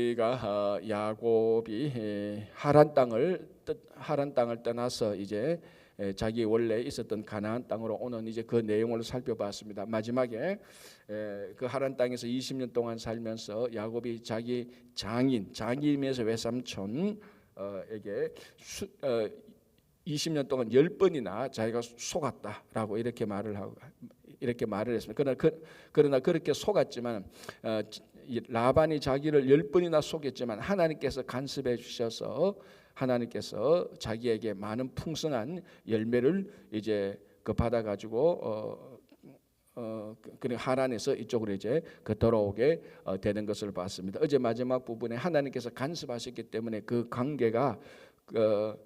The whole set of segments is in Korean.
우리가 야곱이 하란 땅을 떠나서 이제 자기 원래 있었던 가나안 땅으로 오는 이제 그 내용을 살펴봤습니다. 마지막에 그 하란 땅에서 20년 동안 살면서 야곱이 자기 장인에서 외삼촌에게 20년 동안 10번이나 자기가 속았다라고 이렇게 말을 했습니다. 그러나 그렇게 속았지만 라반이 자기를 10번이나 속였지만 하나님께서 간섭해 주셔서 하나님께서 자기에게 많은 풍성한 열매를 이제 받아 가지고 그 하란에서 이쪽으로 이제 돌아오게 되는 것을 봤습니다. 어제 마지막 부분에 하나님께서 간섭하셨기 때문에 그 관계가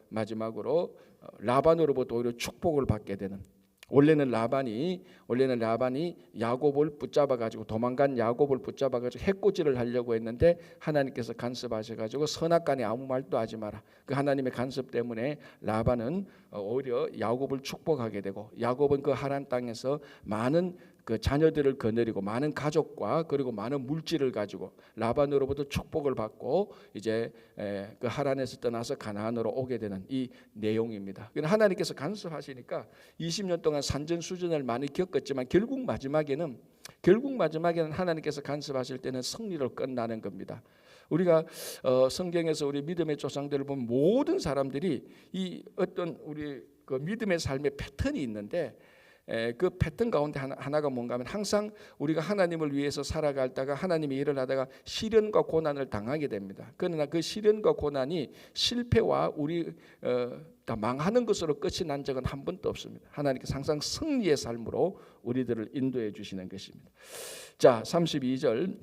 마지막으로 라반으로부터 오히려 축복을 받게 되는. 원래는 라반이 야곱을 붙잡아 가지고 도망간 야곱을 붙잡아 가지고 해코지를 하려고 했는데 하나님께서 간섭하셔 가지고 선악간에 아무 말도 하지 마라. 그 하나님의 간섭 때문에 라반은 오히려 야곱을 축복하게 되고 야곱은 그 하란 땅에서 많은 그 자녀들을 거느리고 많은 가족과 그리고 많은 물질을 가지고 라반으로부터 축복을 받고 이제 그 하란에서 떠나서 가나안으로 오게 되는 이 내용입니다. 하나님께서 간섭하시니까 20년 동안 산전수전을 많이 겪었지만 결국 마지막에는 하나님께서 간섭하실 때는 승리로 끝나는 겁니다. 우리가 성경에서 우리 믿음의 조상들을 보면 모든 사람들이 이 어떤 우리 그 믿음의 삶의 패턴이 있는데 그 패턴 가운데 하나가 뭔가 하면 항상 우리가 하나님을 위해서 살아가다가 하나님의 일을 하다가 시련과 고난을 당하게 됩니다. 그러나 그 시련과 고난이 실패와 우리 다 망하는 것으로 끝이 난 적은 한 번도 없습니다. 하나님께서 항상 승리의 삶으로 우리들을 인도해 주시는 것입니다. 자, 32장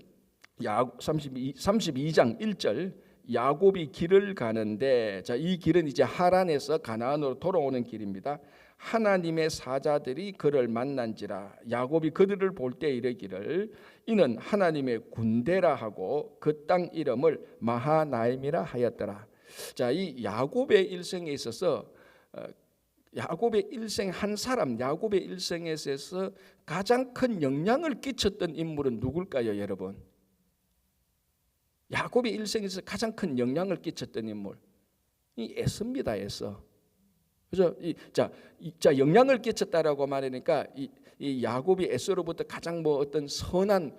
1절 야곱이 길을 가는데, 자, 이 길은 이제 하란에서 가나안으로 돌아오는 길입니다. 하나님의 사자들이 그를 만난지라 야곱이 그들을 볼 때 이르기를 이는 하나님의 군대라 하고 그 땅 이름을 마하나임이라 하였더라. 자, 이 야곱의 일생에 있어서 야곱의 일생 한 사람, 야곱의 일생에 있어서 가장 큰 영향을 끼쳤던 인물은 누굴까요, 여러분? 야곱의 일생에서 가장 큰 영향을 끼쳤던 인물, 이 에서입니다. 에서. 그죠? 자, 영향을 끼쳤다라고 말하니까 이 야곱이 에서로부터 가장 어떤 선한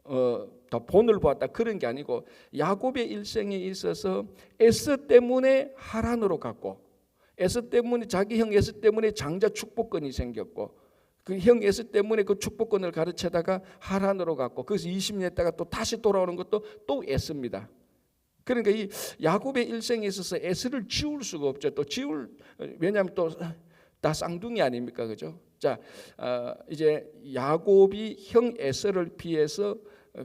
더 본을 보았다 그런 게 아니고 야곱의 일생에 있어서 에서 때문에 하란으로 갔고 에서 때문에 자기 형 에서 때문에 장자 축복권이 생겼고 그 형 에서 때문에 그 축복권을 가르치다가 하란으로 갔고 거기서 20년 있다가 또 다시 돌아오는 것도 또 에서입니다. 그러니까 이 야곱의 일생에 있어서 에서를 지울 수가 없죠. 또 왜냐하면 또 다 쌍둥이 아닙니까, 그죠? 자, 이제 야곱이 형 에서를 피해서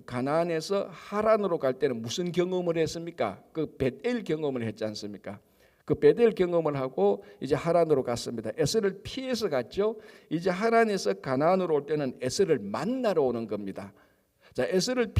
가나안에서 하란으로 갈 때는 무슨 경험을 했습니까? 그 벳엘 경험을 했지 않습니까? 그 벳엘 경험을 하고 이제 하란으로 갔습니다. 에서를 피해서 갔죠. 이제 하란에서 가나안으로 올 때는 에서를 만나러 오는 겁니다. 자, 에서를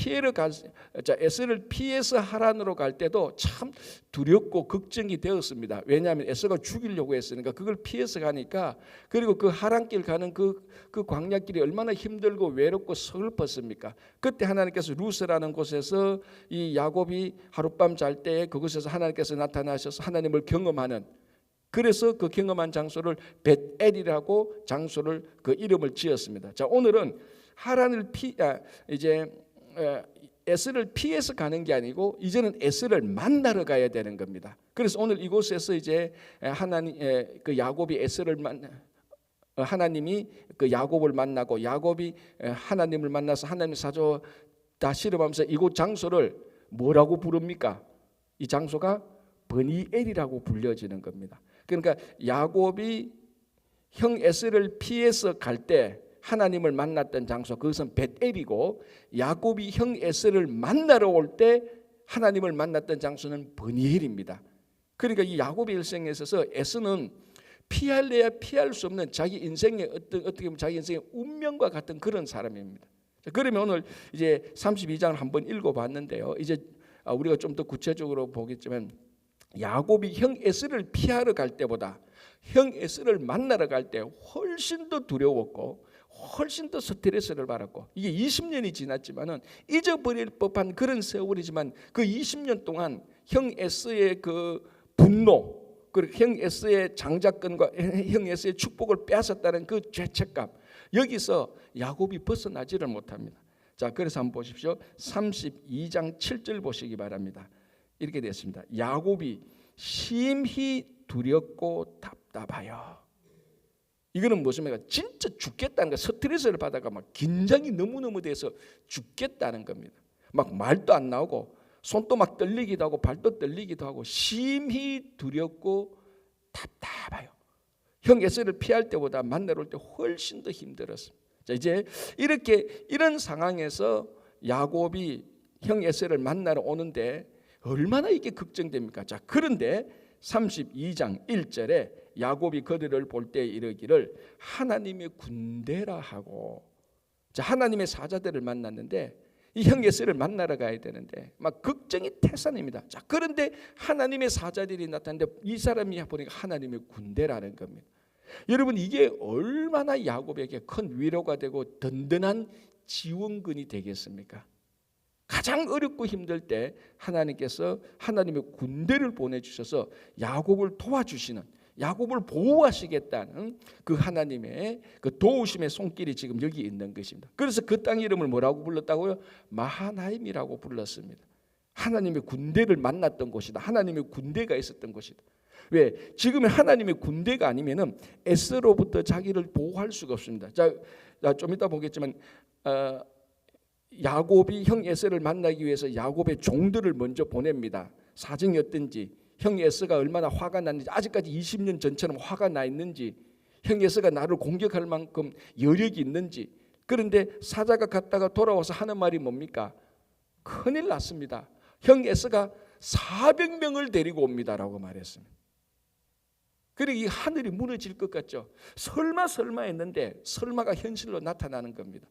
피해서 하란으로 갈 때도 참 두렵고 걱정이 되었습니다. 왜냐하면 에서가 죽이려고 했으니까 그걸 피해서 가니까 그리고 그 하란길 가는 그 광야길이 얼마나 힘들고 외롭고 서글펐습니까? 그때 하나님께서 루스라는 곳에서 이 야곱이 하룻밤 잘 때 그곳에서 하나님께서 나타나셔서 하나님을 경험하는, 그래서 그 경험한 장소를 벳엘이라고 장소를 그 이름을 지었습니다. 자, 오늘은 하란을 이제 에서를 피해서 가는 게 아니고 이제는 에서를 만나러 가야 되는 겁니다. 그래서 오늘 이곳에서 이제 그 야곱이 하나님이 그 야곱을 만나고 야곱이 하나님을 만나서 하나님의 사조 다 실험하면서 이곳 장소를 뭐라고 부릅니까? 이 장소가 버니엘이라고 불려지는 겁니다. 그러니까 야곱이 형 에서를 피해서 갈 때 하나님을 만났던 장소, 그것은 벳엘이고 야곱이 형 에서를 만나러 올 때 하나님을 만났던 장소는 버니엘입니다. 그러니까 이 야곱의 일생에 있어서 에서는 피할래야 피할 수 없는 자기 인생의 어떻게 보면 자기 인생의 운명과 같은 그런 사람입니다. 자, 그러면 오늘 이제 32장을 한번 읽어봤는데요. 이제 우리가 좀 더 구체적으로 보겠지만 야곱이 형 에서를 피하러 갈 때보다 형 에서를 만나러 갈 때 훨씬 더 두려웠고 훨씬 더 스트레스를 받았고, 이게 20년이 지났지만은 잊어버릴 법한 그런 세월이지만 그 20년 동안 형 에서의 그 분노, 그리고 형 에서의 장자권과 형 에서의 축복을 빼앗았다는 그 죄책감, 여기서 야곱이 벗어나지를 못합니다. 자, 그래서 한번 보십시오. 32장 7절 보시기 바랍니다. 이렇게 됐습니다. 야곱이 심히 두렵고 답답하여. 이거는 무엇입니까? 진짜 죽겠다는 거, 스트레스를 받아가 막 긴장이 너무너무 돼서 죽겠다는 겁니다. 막 말도 안 나오고 손도 막 떨리기도 하고 발도 떨리기도 하고 심히 두렵고 답답해요. 형 에서를 피할 때보다 만나러 올 때 훨씬 더 힘들었습니다. 자, 이제 이런 상황에서 야곱이 형 에서를 만나러 오는데 얼마나 이게 걱정됩니까? 자, 그런데 32장 1절에 야곱이 그들을 볼 때 이르기를 하나님의 군대라 하고, 자, 하나님의 사자들을 만났는데 이 형 에서를 만나러 가야 되는데 막 걱정이 태산입니다. 자, 그런데 하나님의 사자들이 나타났는데 이 사람이 보니까 하나님의 군대라는 겁니다. 여러분, 이게 얼마나 야곱에게 큰 위로가 되고 든든한 지원군이 되겠습니까? 가장 어렵고 힘들 때 하나님께서 하나님의 군대를 보내주셔서 야곱을 도와주시는, 야곱을 보호하시겠다는 그 하나님의 그 도우심의 손길이 지금 여기 있는 것입니다. 그래서 그 땅 이름을 뭐라고 불렀다고요? 마하나임이라고 불렀습니다. 하나님의 군대를 만났던 곳이다. 하나님의 군대가 있었던 곳이다. 왜? 지금의 하나님의 군대가 아니면은 에스로부터 자기를 보호할 수가 없습니다. 자, 좀 이따 보겠지만 야곱이 형 에서를 만나기 위해서 야곱의 종들을 먼저 보냅니다. 사정이 어떤지, 형 에서가 얼마나 화가 났는지, 아직까지 20년 전처럼 화가 나 있는지, 형 에서가 나를 공격할 만큼 여력이 있는지. 그런데 사자가 갔다가 돌아와서 하는 말이 뭡니까? 큰일 났습니다. 형 에서가 400명을 데리고 옵니다라고 말했습니다. 그리고 이 하늘이 무너질 것 같죠. 설마 했는데 설마가 현실로 나타나는 겁니다.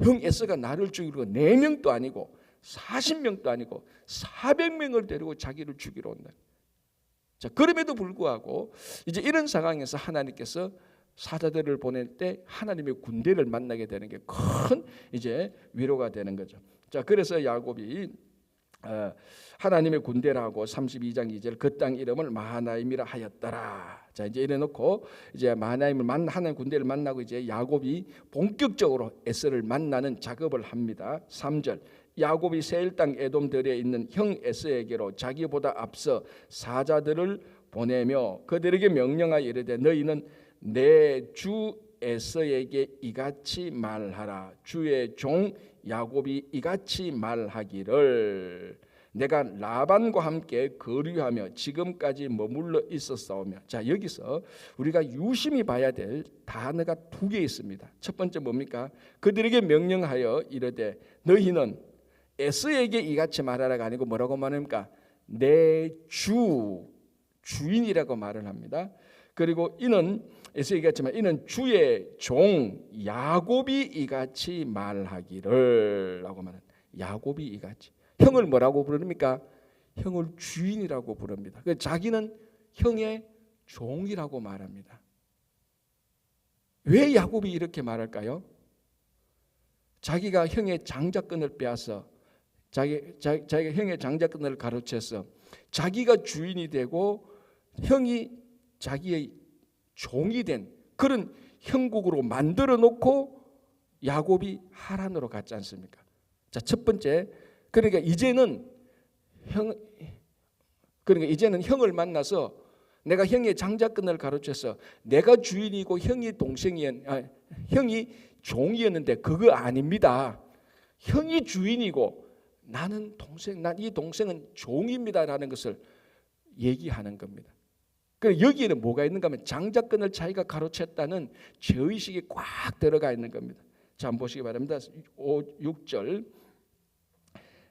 형 에서가 나를 죽이고 4명도 아니고 40명도 아니고 400명을 데리고 자기를 죽이러 온다. 자, 그럼에도 불구하고 이제 이런 상황에서 하나님께서 사자들을 보낼 때 하나님의 군대를 만나게 되는 게 큰 이제 위로가 되는 거죠. 자, 그래서 야곱이 하나님의 군대라고 32장 2절 그 땅 이름을 마하나임이라 하였더라. 자, 이제 이래 놓고 이제 마하나임을 하나님 군대를 만나고 이제 야곱이 본격적으로 에서를 만나는 작업을 합니다. 3절 야곱이 세일 땅 에돔 들에 있는 형 에서에게로 자기보다 앞서 사자들을 보내며 그들에게 명령하여 이르되 너희는 내 주 에서에게 이같이 말하라. 주의 종 야곱이 이같이 말하기를 내가 라반과 함께 거류하며 지금까지 머물러 있었사오며. 자, 여기서 우리가 유심히 봐야 될 단어가 2개 있습니다. 첫 번째 뭡니까? 그들에게 명령하여 이르되 너희는 에서에게 이같이 말하라가 아니고 뭐라고 말합니까? 내 주인이라고 말을 합니다. 그리고 이는 에서 얘기했지만 이는 주의 종 야곱이 이같이 말하기를 라고 말합니다. 야곱이 이같이. 형을 뭐라고 부릅니까? 형을 주인이라고 부릅니다. 자기는 형의 종이라고 말합니다. 왜 야곱이 이렇게 말할까요? 자기가 형의 장자권을 빼앗아 자기가 형의 장자권을 가로채서 자기가 주인이 되고 형이 자기의 종이 된 그런 형국으로 만들어 놓고 야곱이 하란으로 갔지 않습니까? 자, 첫 번째, 그러니까 이제는 형을 만나서 내가 형의 장자권을 가로채서 내가 주인이고 형이 형이 종이었는데 그거 아닙니다. 형이 주인이고 나는 이 동생은 종입니다라는 것을 얘기하는 겁니다. 그 여기에는 뭐가 있는가 하면 장자권을 자기가 가로챘다는 죄의식이 꽉 들어가 있는 겁니다. 자, 한번 보시기 바랍니다. 6절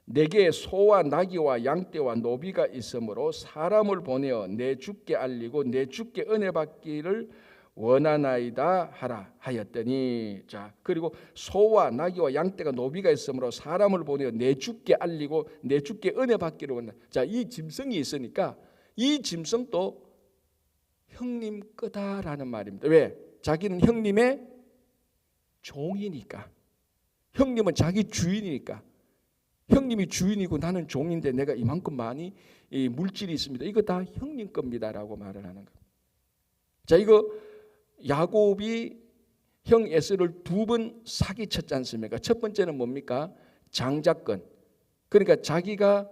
내게 소와 나귀와 양떼와 노비가 있으므로 사람을 보내어 내 주께 알리고 내 주께 은혜 받기를 원하나이다 하라 하였더니. 자, 그리고 소와 나귀와 양떼가 노비가 있으므로 사람을 보내어 내 주께 알리고 내 주께 은혜 받기를 원하나. 자, 이 짐승이 있으니까 이 짐승도 형님 거다라는 말입니다. 왜? 자기는 형님의 종이니까. 형님은 자기 주인이니까. 형님이 주인이고 나는 종인데 내가 이만큼 많이 이 물질이 있습니다. 이거 다 형님 겁니다라고 말을 하는 겁니다. 자, 이거 야곱이 형 에서를 2번 사기쳤지 않습니까? 첫 번째는 뭡니까? 장자권. 그러니까 자기가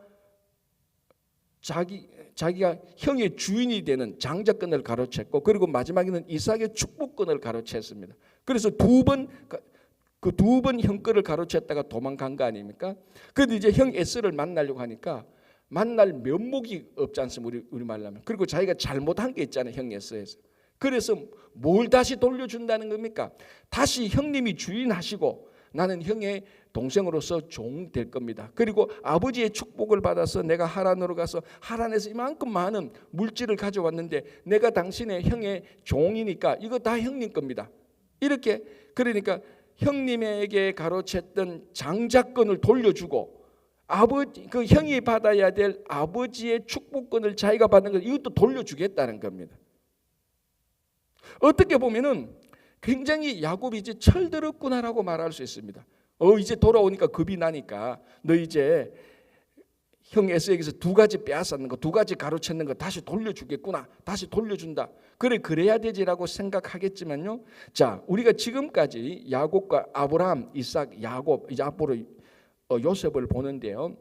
형의 주인이 되는 장자권을 가로챘고, 그리고 마지막에는 이삭의 축복권을 가로챘습니다. 그래서 두 번 형권을 가로챘다가 도망간 거 아닙니까? 그런데 이제 형 에서를 만나려고 하니까 만날 면목이 없지 않습니까? 우리 말로 하면. 그리고 자기가 잘못한 게 있잖아요, 형 에서에서. 그래서 뭘 다시 돌려준다는 겁니까? 다시 형님이 주인하시고 나는 형의 동생으로서 종 될 겁니다. 그리고 아버지의 축복을 받아서 내가 하란으로 가서 하란에서 이만큼 많은 물질을 가져왔는데 내가 당신의 형의 종이니까 이거 다 형님 겁니다. 이렇게, 그러니까 형님에게 가로챘던 장자권을 돌려주고 그 형이 받아야 될 아버지의 축복권을 자기가 받는 것, 이것도 돌려주겠다는 겁니다. 어떻게 보면은 굉장히 야곱이 이제 철들었구나라고 말할 수 있습니다. 이제 돌아오니까 겁이 나니까 너 이제 형 에서에게서 2가지 빼앗았는 거, 2가지 가로챘는 거 다시 돌려주겠구나, 다시 돌려준다. 그래야 되지라고 생각하겠지만요. 자, 우리가 지금까지 야곱과 아브라함, 이삭, 야곱, 이제 앞으로 요셉을 보는데요.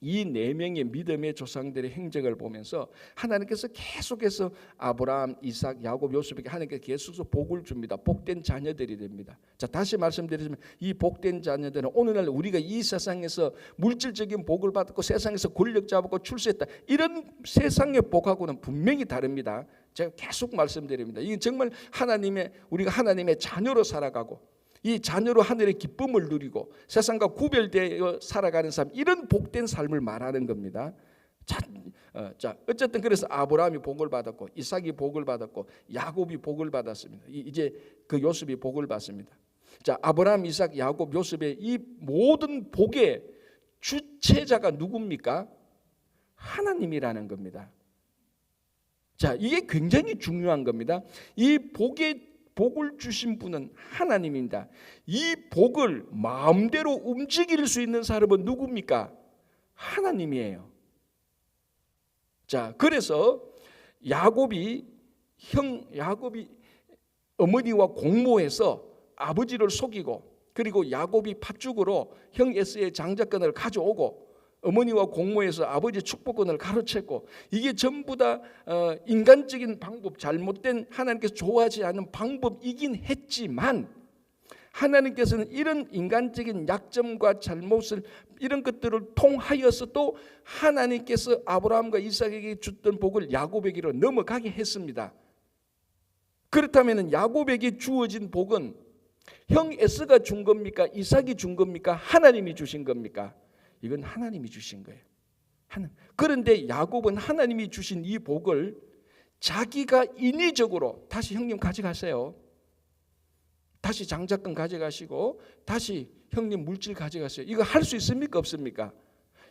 이 4명의 믿음의 조상들의 행적을 보면서 하나님께서 계속해서 아브라함, 이삭, 야곱, 요셉에게 하나님께서 계속해서 복을 줍니다. 복된 자녀들이 됩니다. 자, 다시 말씀드리지만 이 복된 자녀들은 오늘날 우리가 이 세상에서 물질적인 복을 받고 세상에서 권력 잡고 출세했다, 이런 세상의 복하고는 분명히 다릅니다. 제가 계속 말씀드립니다. 이게 정말 우리가 하나님의 자녀로 살아가고 이 자녀로 하늘의 기쁨을 누리고 세상과 구별되어 살아가는 삶, 이런 복된 삶을 말하는 겁니다. 자, 어쨌든 그래서 아브라함이 복을 받았고 이삭이 복을 받았고 야곱이 복을 받았습니다. 이제 그 요셉이 복을 받습니다. 자, 아브라함, 이삭, 야곱, 요셉의 이 모든 복의 주체자가 누굽니까? 하나님이라는 겁니다. 자, 이게 굉장히 중요한 겁니다. 이 복을 주신 분은 하나님입니다. 이 복을 마음대로 움직일 수 있는 사람은 누굽니까? 하나님이에요. 자, 그래서 야곱이 어머니와 공모해서 아버지를 속이고, 그리고 야곱이 팥죽으로 형 에서의 장자권을 가져오고 어머니와 공모해서 아버지의 축복권을 가로챘고, 이게 전부 다 인간적인 방법, 잘못된, 하나님께서 좋아하지 않는 방법이긴 했지만 하나님께서는 이런 인간적인 약점과 잘못을, 이런 것들을 통하여서 또 하나님께서 아브라함과 이삭에게 줬던 복을 야곱에게로 넘어가게 했습니다. 그렇다면 야곱에게 주어진 복은 형 에서가 준 겁니까? 이삭이 준 겁니까? 하나님이 주신 겁니까? 이건 하나님이 주신 거예요. 그런데 야곱은 하나님이 주신 이 복을 자기가 인위적으로 다시 형님 가져가세요, 다시 장자권 가져가시고 다시 형님 물질 가져가세요, 이거 할 수 있습니까? 없습니까?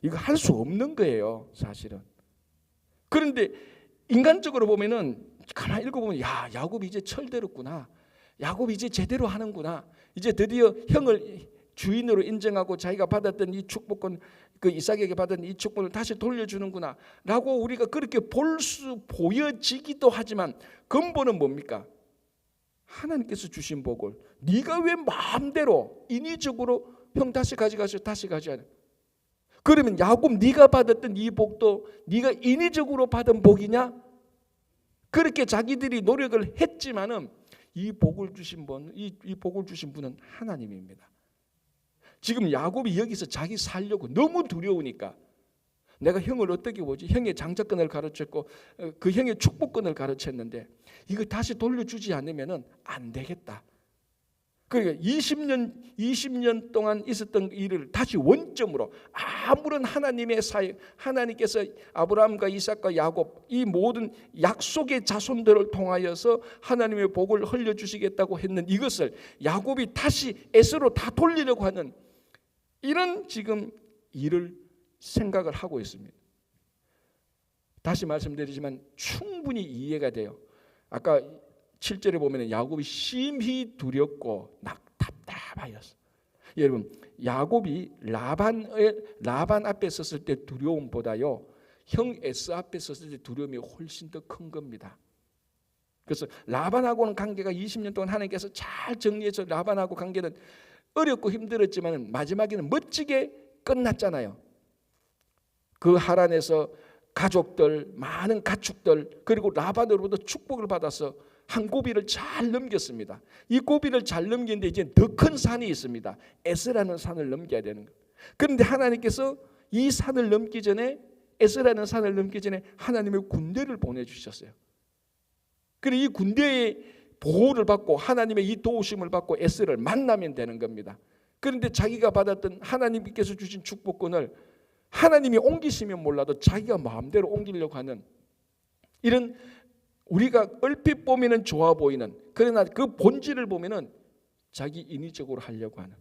이거 할 수 없는 거예요, 사실은. 그런데 인간적으로 보면은 가만히 읽어보면 야곱이 이제 철들었구나, 야곱이 이제 제대로 하는구나, 이제 드디어 형을 주인으로 인정하고 자기가 받았던 이 축복권, 그 이삭에게 받은 이 축복을 다시 돌려주는구나 라고 우리가 그렇게 보여지기도 하지만 근본은 뭡니까? 하나님께서 주신 복을 네가 왜 마음대로 인위적으로 형 다시 가져가세요, 다시 가져가세요. 그러면 야곱, 네가 받았던 이 복도 네가 인위적으로 받은 복이냐? 그렇게 자기들이 노력을 했지만은 이 복을 주신 분은 하나님입니다. 지금 야곱이 여기서 자기 살려고 너무 두려우니까 내가 형을 어떻게 보지? 형의 장자권을 가르쳤고 그 형의 축복권을 가르쳤는데 이거 다시 돌려주지 않으면 안 되겠다. 그러니까 20년 동안 있었던 일을 다시 원점으로, 아무런 하나님의 사역, 하나님께서 아브라함과 이삭과 야곱 이 모든 약속의 자손들을 통하여서 하나님의 복을 흘려주시겠다고 했는 이것을 야곱이 다시 에서로 다 돌리려고 하는 이런 지금 일을 생각을 하고 있습니다. 다시 말씀드리지만 충분히 이해가 돼요. 아까 7절에 보면 야곱이 심히 두렵고 답답 봐였어. 여러분, 야곱이 라반 앞에 섰을 때 두려움보다요, 형 에서 앞에 섰을 때 두려움이 훨씬 더 큰 겁니다. 그래서 라반하고는 관계가 20년 동안 하나님께서 잘 정리해서 라반하고 관계는 어렵고 힘들었지만 마지막에는 멋지게 끝났잖아요. 그 하란에서 가족들, 많은 가축들, 그리고 라반으로부터 축복을 받아서 한 고비를 잘 넘겼습니다. 이 고비를 잘 넘기는데 이제 더 큰 산이 있습니다. 에스라는 산을 넘겨야 되는 거예요. 그런데 하나님께서 이 산을 넘기 전에, 에스라는 산을 넘기 전에 하나님의 군대를 보내주셨어요. 그리고 이 군대의 보호를 받고 하나님의 이 도우심을 받고 에스라를 만나면 되는 겁니다. 그런데 자기가 받았던 하나님께서 주신 축복권을 하나님이 옮기시면 몰라도 자기가 마음대로 옮기려고 하는, 이런 우리가 얼핏 보면은 좋아 보이는, 그러나 그 본질을 보면은 자기 인위적으로 하려고 하는,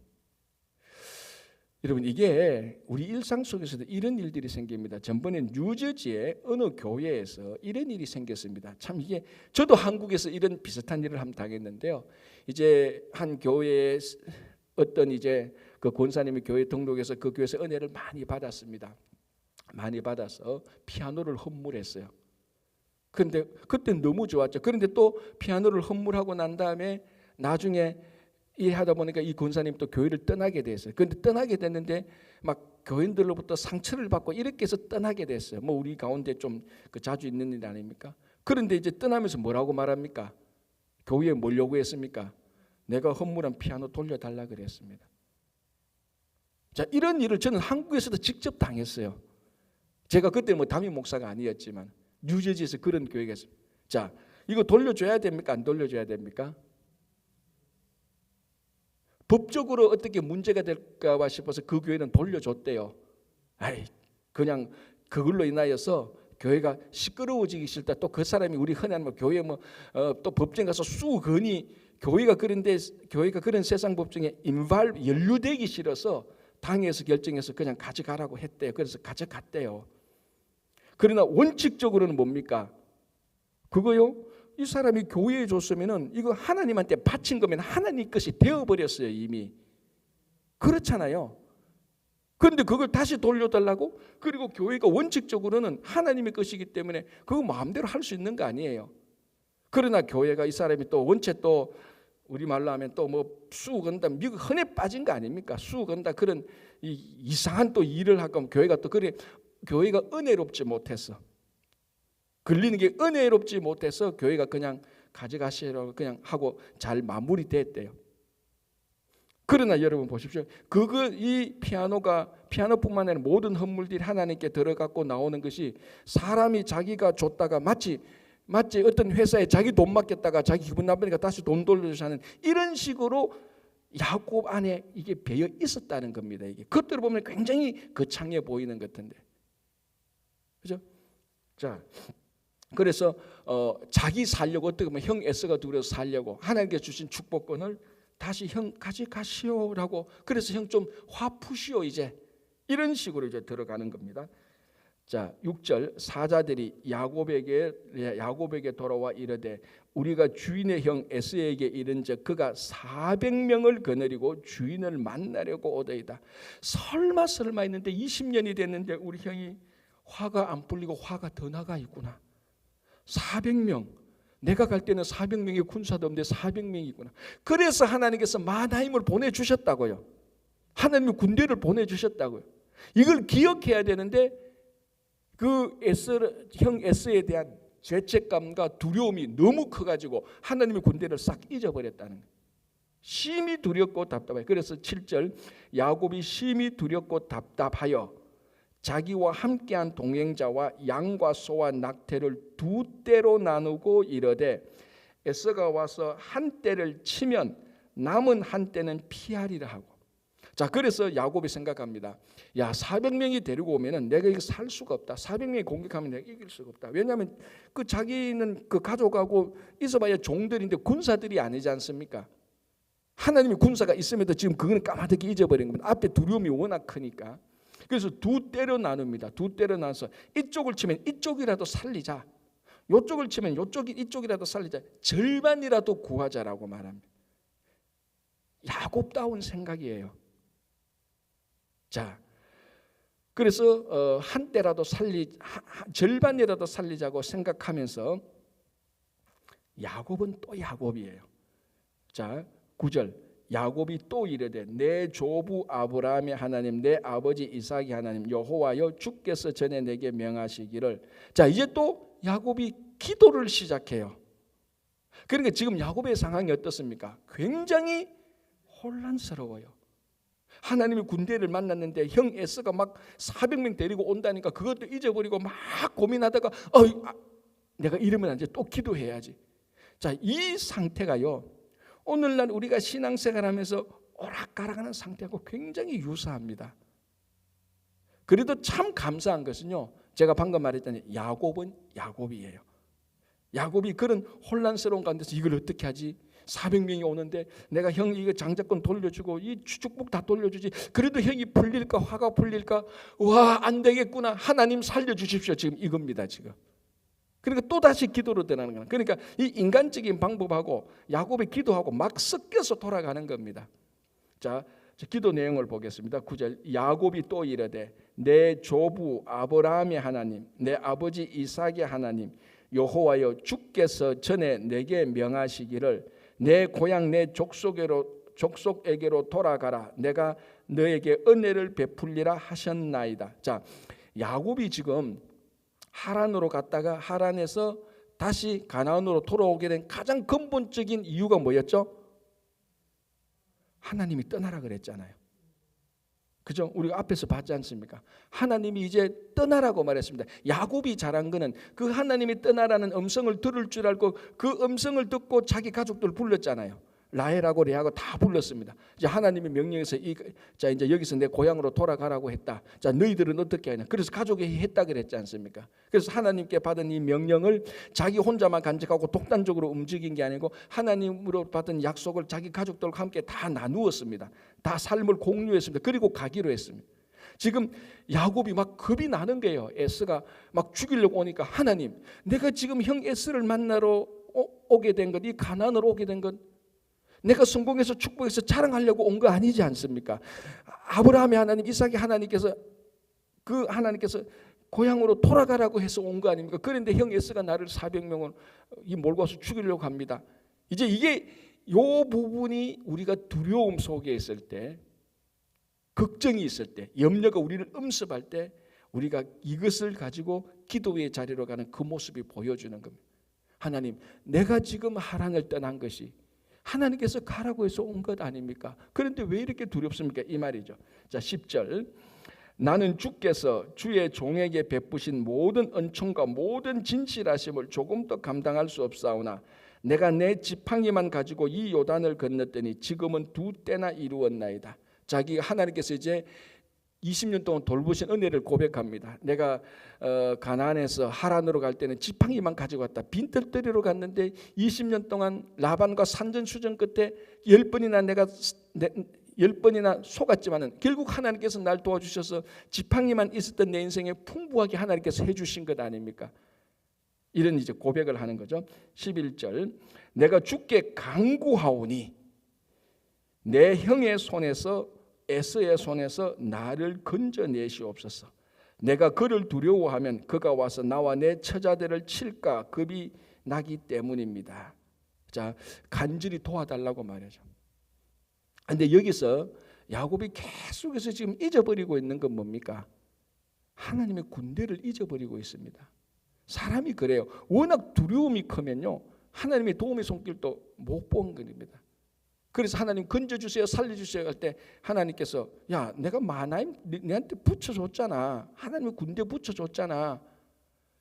여러분, 이게 우리 일상 속에서도 이런 일들이 생깁니다. 전번에 뉴저지의 어느 교회에서 이런 일이 생겼습니다. 참, 이게 저도 한국에서 이런 비슷한 일을 한번 당했는데요. 이제 한 교회에 어떤 이제 그 권사님이 교회 등록해서 그 교회에서 은혜를 많이 받았습니다. 많이 받아서 피아노를 헌물했어요. 그런데 그때 너무 좋았죠. 그런데 또 피아노를 헌물하고 난 다음에 나중에 일하다 보니까 이 권사님 또 교회를 떠나게 됐어요. 그런데 떠나게 됐는데 막 교인들로부터 상처를 받고 이렇게 해서 떠나게 됐어요. 뭐 우리 가운데 좀 그 자주 있는 일 아닙니까? 그런데 이제 떠나면서 뭐라고 말합니까? 교회에 뭘 요구했습니까? 내가 헌물한 피아노 돌려달라 그랬습니다. 자, 이런 일을 저는 한국에서도 직접 당했어요. 제가 그때 뭐 담임 목사가 아니었지만 뉴저지에서 그런 교회가 있습니다. 자, 이거 돌려줘야 됩니까? 안 돌려줘야 됩니까? 법적으로 어떻게 문제가 될까 싶어서 그 교회는 돌려줬대요. 그냥 그걸로 인하여서 교회가 시끄러워지기 싫다. 또 그 사람이 우리 흔히 하는 교회 또 법정 가서 수건이 교회가 그런 세상 법정에 연루되기 싫어서 당에서 결정해서 그냥 가져가라고 했대요. 그래서 가져갔대요. 그러나 원칙적으로는 뭡니까? 그거요? 이 사람이 교회에 줬으면은 이거 하나님한테 바친 거면 하나님 것이 되어버렸어요, 이미. 그렇잖아요. 그런데 그걸 다시 돌려달라고? 그리고 교회가 원칙적으로는 하나님의 것이기 때문에 그거 마음대로 할 수 있는 거 아니에요. 그러나 교회가 이 사람이 또 원체 또 우리 말로 하면 또 뭐 수건다, 미국 흔해 빠진 거 아닙니까? 수건다 그런 이상한 또 일을 하고 교회가 또 그래, 교회가 은혜롭지 못해서, 걸리는 게 은혜롭지 못해서 교회가 그냥 가져가시라고 그냥 하고 잘 마무리됐대요. 그러나 여러분 보십시오. 이 피아노뿐만 아니라 모든 헌물들이 하나님께 들어갔고 나오는 것이 사람이 자기가 줬다가 마치 어떤 회사에 자기 돈 맡겼다가 자기 기분 나쁘니까 다시 돈 돌려줘서 하는 이런 식으로 야곱 안에 이게 배어 있었다는 겁니다. 이게 그것들을 보면 굉장히 거창해 보이는 것 같은데, 그죠? 자, 그래서 자기 살려고, 어떻게 보면 형 에서가 두려워서 살려고 하나님께 주신 축복권을 다시 형 가져가시오라고, 그래서 형 좀 화 푸시오 이제, 이런 식으로 이제 들어가는 겁니다. 자, 6절, 사자들이 야곱에게 돌아와 이르되 우리가 주인의 형 에서에게 이른즉 그가 400명을 거느리고 주인을 만나려고 오더이다. 설마 했는데 20년이 됐는데 우리 형이 화가 안 풀리고 화가 더 나가 있구나. 400명, 내가 갈 때는 400명의 군사도 없는데 400명이구나. 그래서 하나님께서 마나임을 보내주셨다고요. 하나님의 군대를 보내주셨다고요. 이걸 기억해야 되는데 그 형 에스에 대한 죄책감과 두려움이 너무 커가지고 하나님의 군대를 싹 잊어버렸다는 거예요. 심히 두렵고 답답해요. 그래서 7절, 야곱이 심히 두렵고 답답하여 자기와 함께한 동행자와 양과 소와 낙태를 두 떼로 나누고 이르되 에서가 와서 한 떼를 치면 남은 한 떼는 피하리라 하고. 자, 그래서 야곱이 생각합니다. 야, 400명이 데리고 오면은 내가 이거 살 수가 없다. 400명이 공격하면 내가 이길 수가 없다. 왜냐하면 그 자기는 그 가족하고 있어봐야 종들인데 군사들이 아니지 않습니까? 하나님의 군사가 있음에도 지금 그거는 까마득히 잊어버린 겁니다. 앞에 두려움이 워낙 크니까. 그래서 두 떼로 나눕니다. 두 떼로 나눠서 이쪽을 치면 이쪽이라도 살리자, 이쪽을 치면 이쪽이라도 살리자, 절반이라도 구하자라고 말합니다. 야곱다운 생각이에요. 자, 그래서 한때라도 절반이라도 살리자고 생각하면서 야곱은 또 야곱이에요. 자, 9절 야곱이 또 이르되 내 조부 아브라함의 하나님 내 아버지 이삭의 하나님 여호와여 주께서 전에 내게 명하시기를. 자, 이제 또 야곱이 기도를 시작해요. 그러니까 지금 야곱의 상황이 어떻습니까? 굉장히 혼란스러워요. 하나님이 군대를 만났는데 형 에스가 막 400명 데리고 온다니까 그것도 잊어버리고 막 고민하다가 내가 이러면 안 돼. 또 기도해야지. 자, 이 상태가요, 오늘날 우리가 신앙생활하면서 오락가락하는 상태하고 굉장히 유사합니다. 그래도 참 감사한 것은요, 제가 방금 말했더니 야곱은 야곱이에요. 야곱이 그런 혼란스러운 가운데서 이걸 어떻게 하지? 400명이 오는데 내가 형 이거 장자권 돌려주고 이 축복 다 돌려주지. 그래도 형이 풀릴까? 화가 풀릴까? 와, 안 되겠구나. 하나님 살려주십시오. 지금 이겁니다. 지금. 그러니까 또다시 기도로 들어가는 거예요. 그러니까 이 인간적인 방법하고 야곱의 기도하고 막 섞여서 돌아가는 겁니다. 자, 기도 내용을 보겠습니다. 9절 야곱이 또 이르되 내 조부 아브라함의 하나님 내 아버지 이삭의 하나님 여호와여 주께서 전에 내게 명하시기를 내 고향 내 족속에게로 돌아가라. 내가 너에게 은혜를 베풀리라 하셨나이다. 자, 야곱이 지금 하란으로 갔다가 하란에서 다시 가나안으로 돌아오게 된 가장 근본적인 이유가 뭐였죠? 하나님이 떠나라 그랬잖아요. 그죠? 우리가 앞에서 봤지 않습니까? 하나님이 이제 떠나라고 말했습니다. 야곱이 잘한 거는 그 하나님이 떠나라는 음성을 들을 줄 알고 그 음성을 듣고 자기 가족들 불렀잖아요. 라헬하고 레아하고 다 불렀습니다. 이제 하나님의 명령에서 자 이제 여기서 내 고향으로 돌아가라고 했다. 자, 너희들은 어떻게 하냐? 그래서 가족이 했다 그랬지 않습니까? 그래서 하나님께 받은 이 명령을 자기 혼자만 간직하고 독단적으로 움직인 게 아니고 하나님으로 받은 약속을 자기 가족들과 함께 다 나누었습니다. 다 삶을 공유했습니다. 그리고 가기로 했습니다. 지금 야곱이 막 겁이 나는 거예요. 에스가 막 죽이려고 오니까 하나님, 내가 지금 형 에스를 만나러 오게 된 것, 이 가나안으로 오게 된 것, 내가 성공해서 축복해서 자랑하려고 온 거 아니지 않습니까? 아브라함의 하나님, 이삭의 하나님께서 그 하나님께서 고향으로 돌아가라고 해서 온 거 아닙니까? 그런데 형 에스가 나를 400명을 몰고 와서 죽이려고 합니다. 이제 이게 요 부분이 우리가 두려움 속에 있을 때, 걱정이 있을 때, 염려가 우리를 엄습할 때 우리가 이것을 가지고 기도의 자리로 가는 그 모습이 보여주는 겁니다. 하나님, 내가 지금 하란을 떠난 것이 하나님께서 가라고 해서 온 것 아닙니까? 그런데 왜 이렇게 두렵습니까? 이 말이죠. 자, 10절 나는 주께서 주의 종에게 베푸신 모든 은총과 모든 진실하심을 조금도 감당할 수 없사오나 내가 내 지팡이만 가지고 이 요단을 건넜더니 지금은 2때나 이루었나이다. 자기 하나님께서 이제 20년 동안 돌보신 은혜를 고백합니다. 내가 가나안에서 하란으로 갈 때는 지팡이만 가지고 갔다. 빈털터리로 갔는데 20년 동안 라반과 산전수전 끝에 10번이나 속았지만은 결국 하나님께서 날 도와주셔서 지팡이만 있었던 내 인생에 풍부하게 하나님께서 해주신 것 아닙니까? 이런 이제 고백을 하는 거죠. 11절 내가 주께 간구하오니 내 형의 손에서 에서의 손에서 나를 건져내시옵소서. 내가 그를 두려워하면 그가 와서 나와 내 처자들을 칠까 겁이 나기 때문입니다. 자, 간절히 도와달라고 말이죠. 그런데 여기서 야곱이 계속해서 지금 잊어버리고 있는 건 뭡니까? 하나님의 군대를 잊어버리고 있습니다. 사람이 그래요. 워낙 두려움이 크면요 하나님의 도움의 손길도 못 본 겁니다. 그래서 하나님 건져주세요, 살려주세요 할 때 하나님께서 야, 내가 마나임 내한테 붙여줬잖아. 하나님의 군대 붙여줬잖아.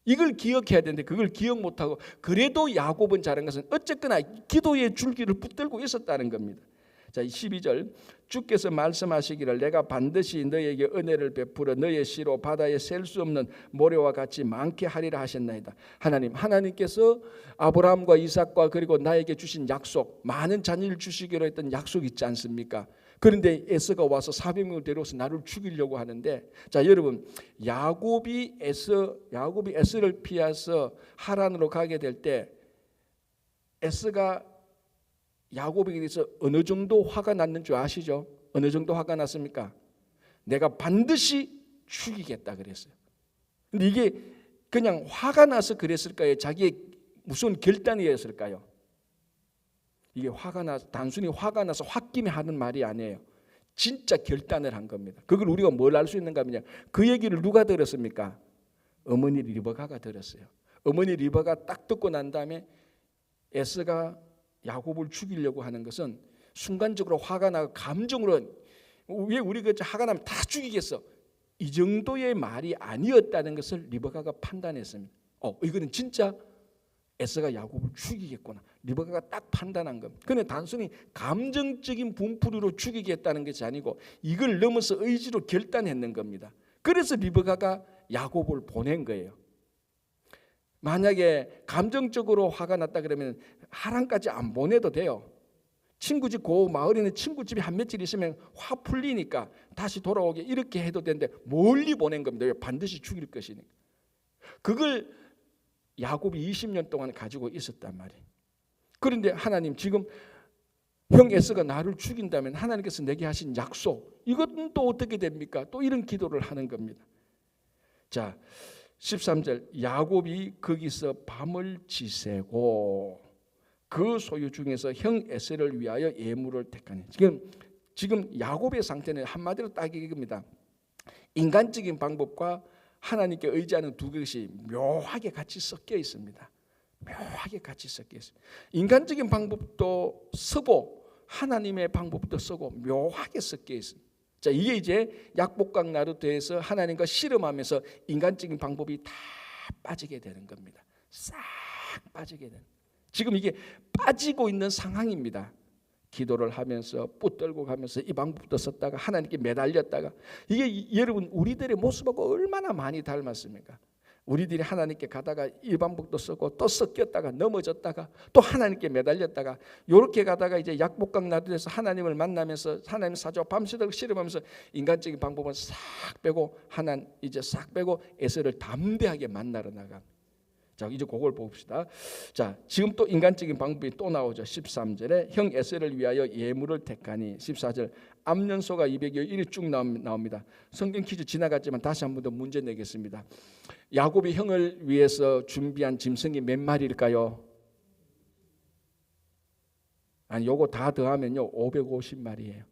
이걸 기억해야 되는데 그걸 기억 못하고 그래도 야곱은 잘한 것은 어쨌거나 기도의 줄기를 붙들고 있었다는 겁니다. 자, 12절 주께서 말씀하시기를 내가 반드시 너에게 은혜를 베풀어 너의 씨로 바다에 셀 수 없는 모래와 같이 많게 하리라 하셨나이다. 하나님께서 아브라함과 이삭과 그리고 나에게 주신 약속, 많은 자녀를 주시기로 했던 약속 있지 않습니까? 그런데 에서가 와서 400명을 데려와서 나를 죽이려고 하는데, 자 여러분, 야곱이 에서를 피해서 하란으로 가게 될 때 에서가 야곱에게 대해서 어느 정도 화가 났는 줄 아시죠? 어느 정도 화가 났습니까? 내가 반드시 죽이겠다 그랬어요. 근데 이게 그냥 화가 나서 그랬을까요? 자기의 무슨 결단이었을까요? 이게 단순히 화가 나서 홧김에 하는 말이 아니에요. 진짜 결단을 한 겁니다. 그걸 우리가 뭘 알 수 있는가 하면 그 얘기를 누가 들었습니까? 어머니 리브가가 들었어요. 어머니 리브가가 딱 듣고 난 다음에 에서가 야곱을 죽이려고 하는 것은 순간적으로 화가 나고 감정으로 왜 우리가 화가 나면 다 죽이겠어? 이 정도의 말이 아니었다는 것을 리브가가 판단했습니다. 이거는 진짜 에서가 야곱을 죽이겠구나. 리브가가 딱 판단한 겁니다. 그는 단순히 감정적인 분풀이로 죽이겠다는 것이 아니고 이걸 넘어서 의지로 결단했는 겁니다. 그래서 리브가가 야곱을 보낸 거예요. 만약에 감정적으로 화가 났다 그러면 하란까지 안 보내도 돼요. 친구 집, 그 마을에 있는 친구 집에 한 며칠 있으면 화 풀리니까 다시 돌아오게 이렇게 해도 되는데 멀리 보낸 겁니다. 왜? 반드시 죽일 것이니까. 그걸 야곱이 20년 동안 가지고 있었단 말이에요. 그런데 하나님, 지금 형 에서가 나를 죽인다면 하나님께서 내게 하신 약속, 이것은 또 어떻게 됩니까? 또 이런 기도를 하는 겁니다. 자, 13절, 야곱이 거기서 밤을 지새고 그 소유 중에서 형 에서를 위하여 예물을 택하니. 지금 야곱의 상태는 한마디로 딱 이겁니다. 인간적인 방법과 하나님께 의지하는 두 것이 묘하게 같이 섞여 있습니다. 묘하게 같이 섞여 있습니다. 인간적인 방법도 쓰고 하나님의 방법도 쓰고 묘하게 섞여 있습니다. 자, 이게 이제 약복강 나루터에서 하나님과 씨름하면서 인간적인 방법이 다 빠지게 되는 겁니다. 싹 빠지게 되는. 지금 이게 빠지고 있는 상황입니다. 기도를 하면서 붙들고 가면서 이 방법도 썼다가 하나님께 매달렸다가, 이게 여러분 우리들의 모습하고 얼마나 많이 닮았습니까? 우리들이 하나님께 가다가 이 방법도 쓰고 또 섞였다가 넘어졌다가 또 하나님께 매달렸다가 이렇게 가다가 이제 약복강 나루에서 하나님을 만나면서 하나님 사주와 밤새도록 씨름하면서 인간적인 방법은 싹 빼고 하나님 이제 싹 빼고 에서를 담대하게 만나러 나가. 자, 이제 그걸 봅시다. 자, 지금 또 인간적인 방법이 또 나오죠. 13절에 형 에서를 위하여 예물을 택하니. 14절 암년소가 200여 일이 쭉 나옵니다. 성경 퀴즈 지나갔지만 다시 한 번 더 문제 내겠습니다. 야곱이 형을 위해서 준비한 짐승이 몇 마리일까요? 아니, 요거 다 더하면요 550마리예요.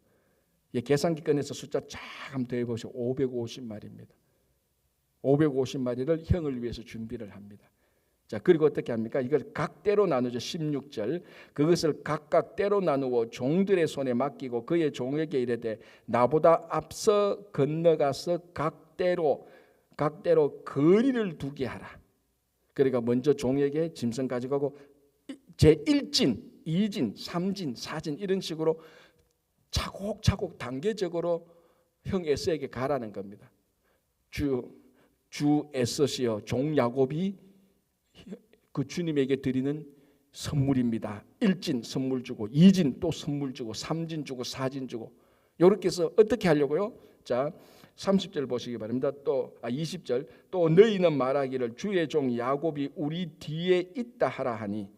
계산기 꺼내서 숫자 쫙 한번 더해보시고 550마리입니다. 550마리를 형을 위해서 준비를 합니다. 자, 그리고 어떻게 합니까? 이걸 각대로 나누죠. 16절 그것을 각각 때로 나누어 종들의 손에 맡기고 그의 종에게 이르되 나보다 앞서 건너가서 각대로 거리를 두게 하라. 그러니까 먼저 종에게 짐승 가져가고 제1진, 2진, 3진, 4진 이런 식으로 차곡차곡 단계적으로 형 에서에게 가라는 겁니다. 주 에서시여 종 야곱이 그 주님에게 드리는 선물입니다. 1진 선물 주고 2진 또 선물 주고 3진 주고 4진 주고 이렇게 해서 어떻게 하려고요? 자, 30절 보시기 바랍니다. 20절 또 너희는 말하기를 주의 종 야곱이 우리 뒤에 있다 하라 하니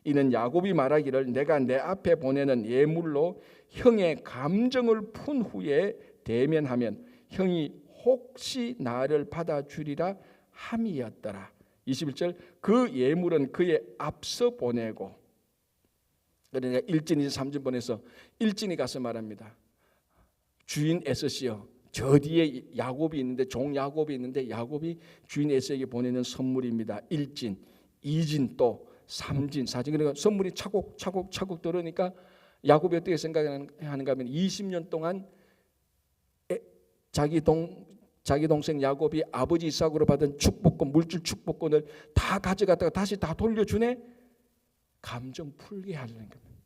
이는 야곱이 말하기를 내가 내 앞에 보내는 예물로 형의 감정을 푼 후에 대면하면 형이 혹시 나를 받아주리라 함이었더라. 21절 그 예물은 그의 앞서 보내고, 그러니까 1진, 2진, 3진 보내서 1진이 가서 말합니다. 주인 에서시여 저 뒤에 야곱이 있는데 종 야곱이 있는데 야곱이 주인 에서에게 보내는 선물입니다. 1진, 2진 또 3진, 4진. 그러니까 선물이 차곡차곡 들어오니까 야곱이 어떻게 생각하는가 하면 20년 동안 자기 동생 야곱이 아버지 이삭으로 받은 축복권, 물질 축복권을 다 가져갔다가 다시 다 돌려주네. 감정 풀게 하려는 겁니다.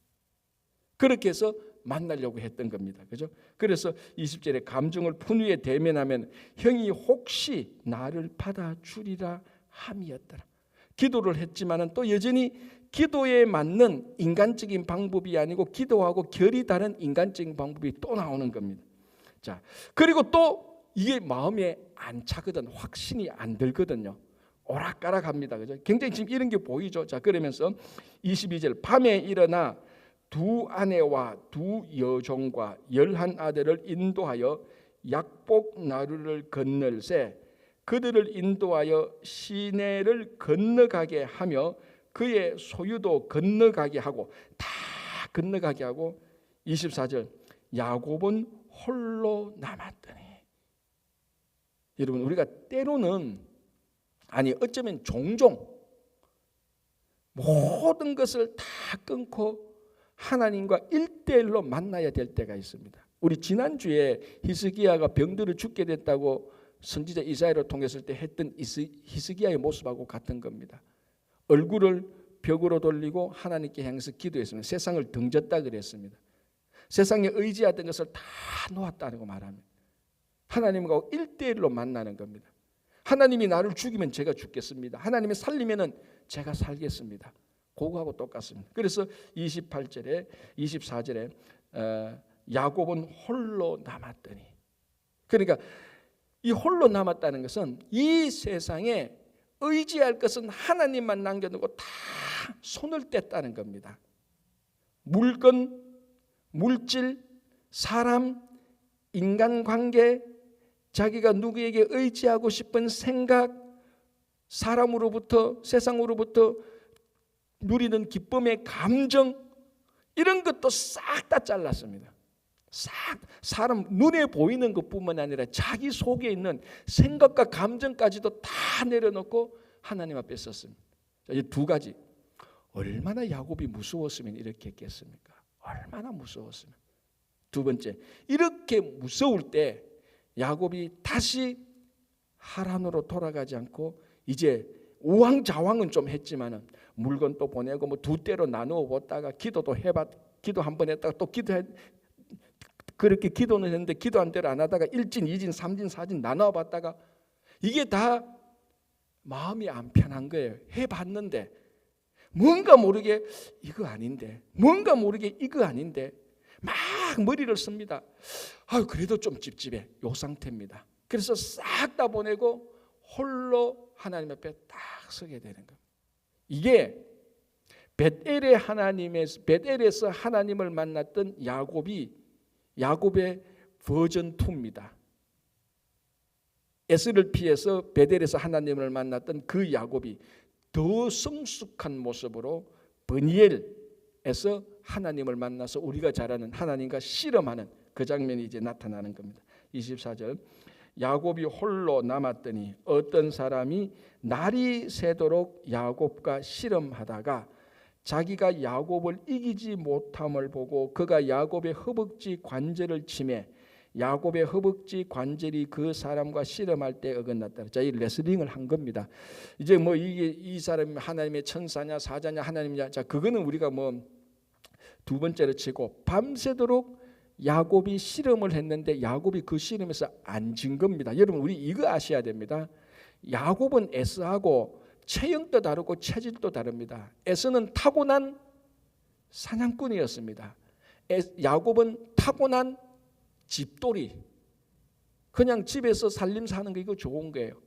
그렇게 해서 만나려고 했던 겁니다. 그죠? 그래서 20절에 감정을 푼 후에 대면하면 형이 혹시 나를 받아주리라 함이었더라. 기도를 했지만은 또 여전히 기도에 맞는 인간적인 방법이 아니고 기도하고 결이 다른 인간적인 방법이 또 나오는 겁니다. 자, 그리고 또 이게 마음에 안 차거든, 확신이 안 들거든요. 오락가락합니다. 그죠? 굉장히 지금 이런 게 보이죠. 자, 그러면서 22절 밤에 일어나 두 아내와 두 여종과 11 아들을 인도하여 약복 나루를 건널세 그들을 인도하여 시내를 건너가게 하며 그의 소유도 건너가게 하고 다 건너가게 하고 24절 야곱은 홀로 남았더니. 여러분 우리가 때로는 어쩌면 종종 모든 것을 다 끊고 하나님과 1대1로 만나야 될 때가 있습니다. 우리 지난주에 히스기야가 병들어 죽게 됐다고 선지자 이사야를 통해서 때 했던 히스기야의 모습하고 같은 겁니다. 얼굴을 벽으로 돌리고 하나님께 향해서 기도했습니다. 세상을 등졌다 그랬습니다. 세상에 의지하던 것을 다 놓았다고 말합니다. 하나님과 1대1로 만나는 겁니다. 하나님이 나를 죽이면 제가 죽겠습니다. 하나님이 살리면 제가 살겠습니다. 그거하고 똑같습니다. 그래서 28절에 24절에 야곱은 홀로 남았더니, 그러니까 이 홀로 남았다는 것은 이 세상에 의지할 것은 하나님만 남겨두고 다 손을 뗐다는 겁니다. 물건, 물질, 사람, 인간관계, 자기가 누구에게 의지하고 싶은 생각, 사람으로부터 세상으로부터 누리는 기쁨의 감정, 이런 것도 싹 다 잘랐습니다. 싹 사람 눈에 보이는 것뿐만 아니라 자기 속에 있는 생각과 감정까지도 다 내려놓고 하나님 앞에 섰습니다. 이 두 가지, 얼마나 야곱이 무서웠으면 이렇게 했겠습니까? 얼마나 무서웠으면. 두 번째, 이렇게 무서울 때 야곱이 다시 하란으로 돌아가지 않고 이제 우왕좌왕은 좀 했지만은 물건 또 보내고 뭐 두 때로 나누어 보다가 기도도 기도 한 번 했다가 또 그렇게 기도는 했는데 기도 한 대로 안 하다가 1진, 2진, 3진, 4진 나누어 봤다가 이게 다 마음이 안 편한 거예요. 해봤는데 뭔가 모르게 이거 아닌데, 뭔가 모르게 이거 아닌데 막 머리를 씁니다. 그래도 좀 찝찝해. 요 상태입니다. 그래서 싹 다 보내고 홀로 하나님 앞에 딱 서게 되는 겁니다. 이게 베델에서 하나님을 만났던 야곱의 버전 2입니다. 에스를 피해서 베델에서 하나님을 만났던 그 야곱이 더 성숙한 모습으로 브니엘에서 하나님을 만나서 우리가 잘 아는 하나님과 씨름하는 그 장면이 이제 나타나는 겁니다. 24절 야곱이 홀로 남았더니 어떤 사람이 날이 새도록 야곱과 씨름하다가 자기가 야곱을 이기지 못함을 보고 그가 야곱의 허벅지 관절을 치매 야곱의 허벅지 관절이 그 사람과 씨름할 때 어긋났다. 자, 이 레슬링을 한 겁니다. 이제 뭐 이게 이 사람이 하나님의 천사냐 사자냐 하나님이냐, 자 그거는 우리가 뭐 두 번째로 치고 밤새도록 야곱이 씨름을 했는데 야곱이 그 씨름에서 안 진 겁니다. 여러분 우리 이거 아셔야 됩니다. 야곱은 에서하고 체형도 다르고 체질도 다릅니다. 에서는 타고난 사냥꾼이었습니다. 야곱은 타고난 집돌이, 그냥 집에서 살림 사는 거 이거 좋은 거예요.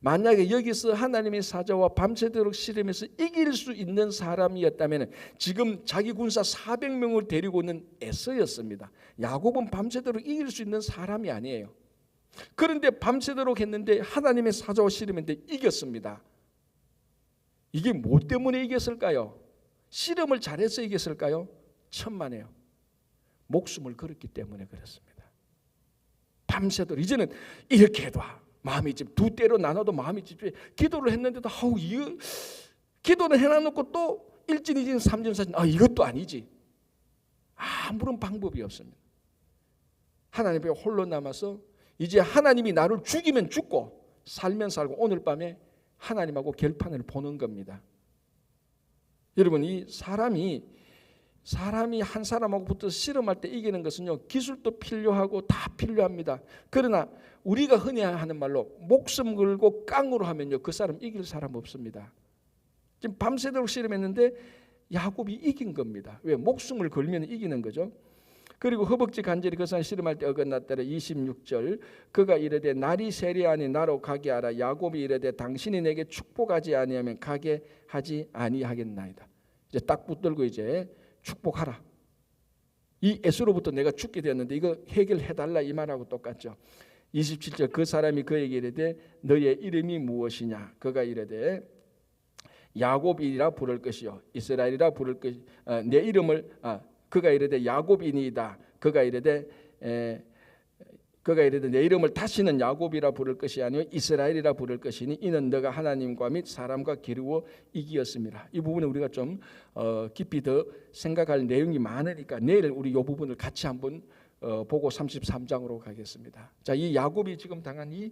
만약에 여기서 하나님의 사자와 밤새도록 씨름해서 이길 수 있는 사람이었다면 지금 자기 군사 400명을 데리고 있는 에서였습니다. 야곱은 밤새도록 이길 수 있는 사람이 아니에요. 그런데 밤새도록 했는데 하나님의 사자와 씨름했는데 이겼습니다. 이게 뭐 때문에 이겼을까요? 씨름을 잘해서 이겼을까요? 천만에요. 목숨을 걸었기 때문에 그렇습니다. 밤새도록 이제는 이렇게 해도 마음이 집 두 때로 나눠도 마음이 집중해. 기도를 했는데도 이거 기도를 해놔놓고 또 1진, 2진, 3진, 4진 이것도 아니지. 아무런 방법이 없습니다. 하나님 앞에 홀로 남아서 이제 하나님이 나를 죽이면 죽고 살면 살고 오늘 밤에 하나님하고 결판을 보는 겁니다. 여러분 이 사람이 한 사람하고 붙어서 씨름할 때 이기는 것은요 기술도 필요하고 다 필요합니다. 그러나 우리가 흔히 하는 말로 목숨 걸고 깡으로 하면요 그 사람 이길 사람 없습니다. 지금 밤새도록 씨름했는데 야곱이 이긴 겁니다. 왜? 목숨을 걸면 이기는 거죠. 그리고 허벅지 간절히 그 사람 씨름할 때 어긋났더라. 26절 그가 이르되 날이 세리하니 나로 가게 하라. 야곱이 이르되 당신이 내게 축복하지 아니하면 가게 하지 아니하겠나이다. 이제 딱 붙들고 이제 축복하라. 이 에서로부터 내가 죽게 되었는데 이거 해결해달라 이 말하고 똑같죠. 27절 그 사람이 그에게 이르되 너의 이름이 무엇이냐? 그가 이르되 야곱이라 부를 것이요 이스라엘이라 부를 것. 내 이름을 그가 이르되 야곱이니이다. 그가 이르되 내 이름을 다시는 야곱이라 부를 것이 아니요 이스라엘이라 부를 것이니 이는 너가 하나님과 및 사람과 기르고 이기었습니다. 이 부분에 우리가 좀 깊이 더 생각할 내용이 많으니까 내일 우리 이 부분을 같이 한번 보고 33장으로 가겠습니다. 자, 이 야곱이 지금 당한 이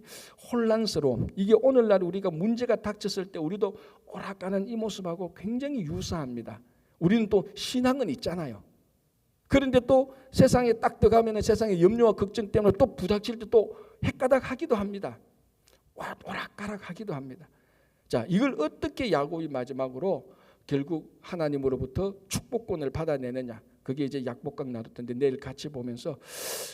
혼란스러움, 이게 오늘날 우리가 문제가 닥쳤을 때 우리도 오락가는 이 모습하고 굉장히 유사합니다. 우리는 또 신앙은 있잖아요. 그런데 또 세상에 딱 들어가면 세상의 염려와 걱정 때문에 또 부닥칠 때 또 헷가닥하기도 합니다. 오락가락하기도 합니다. 자, 이걸 어떻게 야곱이 마지막으로 결국 하나님으로부터 축복권을 받아내느냐, 그게 이제 약복강 나눌 텐데 내일 같이 보면서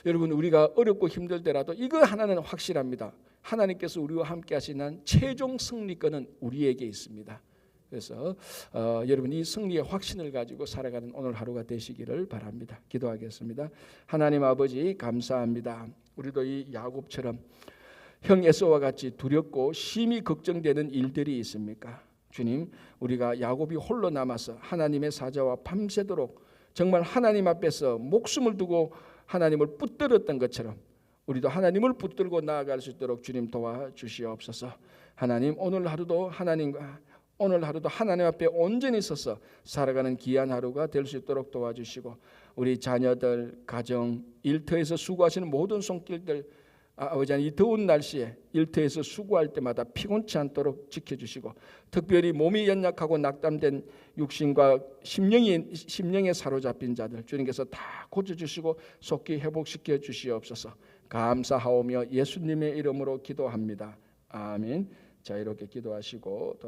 여러분 우리가 어렵고 힘들더라도 이거 하나는 확실합니다. 하나님께서 우리와 함께 하시는 최종 승리권은 우리에게 있습니다. 그래서 여러분 이 승리의 확신을 가지고 살아가는 오늘 하루가 되시기를 바랍니다. 기도하겠습니다. 하나님 아버지 감사합니다. 우리도 이 야곱처럼 형 에서와 같이 두렵고 심히 걱정되는 일들이 있습니까? 주님, 우리가 야곱이 홀로 남아서 하나님의 사자와 밤새도록 정말 하나님 앞에서 목숨을 두고 하나님을 붙들었던 것처럼 우리도 하나님을 붙들고 나아갈 수 있도록 주님 도와주시옵소서. 하나님 오늘 하루도 하나님 앞에 온전히 서서 살아가는 귀한 하루가 될 수 있도록 도와주시고 우리 자녀들, 가정, 일터에서 수고하시는 모든 손길들 아버지 이 더운 날씨에 일터에서 수고할 때마다 피곤치 않도록 지켜주시고 특별히 몸이 연약하고 낙담된 육신과 심령에 사로잡힌 자들 주님께서 다 고쳐주시고 속히 회복시켜 주시옵소서. 감사하오며 예수님의 이름으로 기도합니다. 아멘. 자, 이렇게 기도하시고